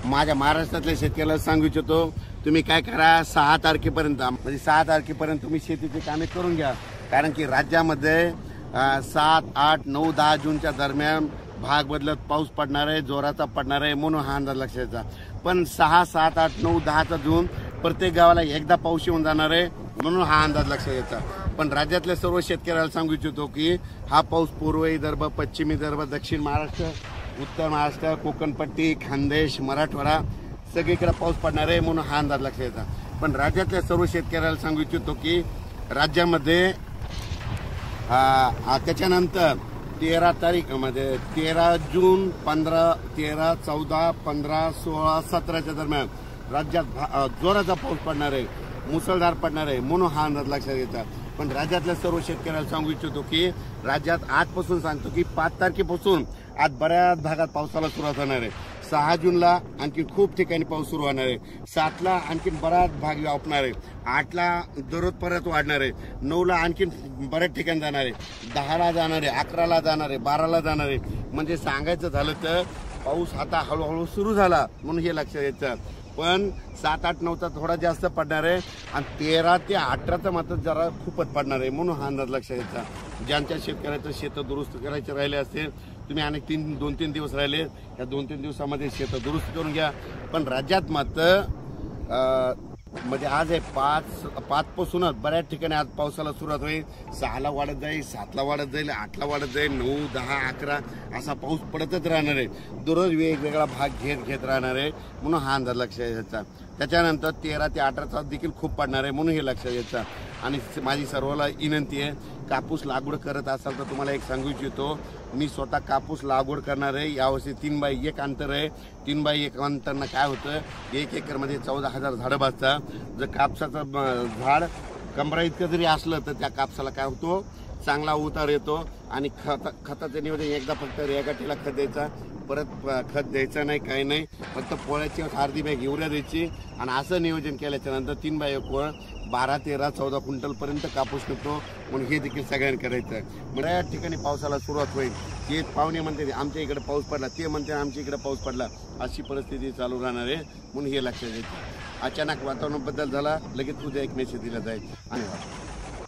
माझ्या महाराष्ट्रातल्या शेतकऱ्याला सांगू इच्छितो, तुम्ही काय करा 6 तारखेपर्यंत म्हणजे 6 तारखेपर्यंत तुम्ही शेतीची कामे करून घ्या। कारण की राज्यामध्ये 7, 8, 9, 10 जूनच्या दरम्यान भाग बदलत पाऊस पडणार आहे, जोराचा पडणार आहे, म्हणून हा अंदाज लक्षात घ्या। पण 6, 7, 8, 9, 10 जून प्रत्येक गावाला एकदा पाऊस येऊन जाणार आहे, म्हणून हा अंदाज लक्षात घ्यायचा। पण राज्यातल्या सर्व शेतकऱ्याला सांगू इच्छितो की हा पाऊस पूर्व विदर्भ, पश्चिम विदर्भ, दक्षिण महाराष्ट्र, उत्तर महाराष्ट्र, कोकणपट्टी, खानदेश, मराठवाडा सगळीकडे पाऊस पडणार आहे, म्हणून हा अंदाज लक्षात घ्यायचा। पण राज्यातल्या सर्व शेतकऱ्याला सांगू इच्छितो की राज्यामध्ये त्याच्यानंतर 13 तारीख म्हणजे 13 जून, 15, 13, 14, 15, 16, 17च्या दरम्यान राज्यात जोराचा पाऊस पडणार आहे, मुसळधार पडणार आहे, म्हणून हा अंदाज लक्षात घ्यायचा। पण राज्यातल्या सर्व शेतकऱ्याला सांगू इच्छितो की राज्यात आजपासून सांगतो की 5 तारखेपासून आज बऱ्याच भागात पावसाला सुरुवात होणार आहे। 6 जूनला आणखी खूप ठिकाणी पाऊस सुरू होणार आहे, 7ला आणखी बराच भाग व्यापणार आहे, 8ला दररोज परत वाढणार आहे, 9ला आणखी बऱ्याच ठिकाणी जाणार आहे, 10ला जाणार आहे, 11ला जाणार आहे, 12ला जाणार आहे। म्हणजे सांगायचं झालं तर पाऊस आता हळूहळू सुरू झाला, म्हणून हे लक्षात घ्यायचं। पण 7, 8, 9चा थोडा जास्त पडणार आहे आणि 13 ते 18चा मात्र जरा खूपच पडणार आहे, म्हणून हा अंदाज लक्षात घ्यायचा। ज्यांच्या शेतकऱ्याचं शेत दुरुस्त करायचे राहिले असेल, तुम्ही अनेक 2-3 दिवस राहिले, या 2-3 दिवसामध्ये शेत दुरुस्त करून घ्या। पण राज्यात मात्र म्हणजे आज आहे 5 पासूनच बऱ्याच ठिकाणी आज पावसाला सुरुवात होईल। 6ला वाढत जाईल, 7ला वाढत जाईल, 8ला वाढत जाईल, 9, 10, 11 असा पाऊस पडतच राहणार आहे, दररोज वेगवेगळा भाग घेत राहणार आहे, म्हणून हा अंदाज लक्षात घ्यायचा। त्याच्यानंतर 13 ते 18चा देखील खूप पडणार आहे, म्हणून हे लक्षात घ्यायचं। आणि माझी सर्वांना विनंती आहे, कापूस लागवड करत असाल तर तुम्हाला एक सांगू इच्छितो, मी स्वतः कापूस लागवड करणार आहे। यावर्षी 3x1 अंतर आहे। 3x1 अंतरनं काय होतं, 1 एकरमध्ये 14,000 झाडं बसतात। जर कापसाचं झाड कमरा इतकं जरी असलं तर त्या कापसाला काय होतो, चांगला उतार येतो। आणि खताचं नियोजन एकदा फक्त रेगाटीला खत द्यायचा, परत खत द्यायचं नाही, काही नाही, फक्त पोळ्याची अर्धी बॅग युरिया द्यायची। आणि असं नियोजन केल्याच्या नंतर 3x1 12, 13, 14 क्विंटलपर्यंत कापूस निघतो, म्हणून हे देखील सगळ्यांनी करायचं। बऱ्याच ठिकाणी पावसाला सुरुवात होईल, ते पाहुणे म्हणते आमच्या इकडे पाऊस पडला, ते म्हणते आमच्या इकडे पाऊस पडला, अशी परिस्थिती चालू राहणार आहे, म्हणून हे लक्षात घ्यायचं। अचानक वातावरण बदल झाला, लगेच उद्या एक मेसेज दिला जाईल। धन्यवाद।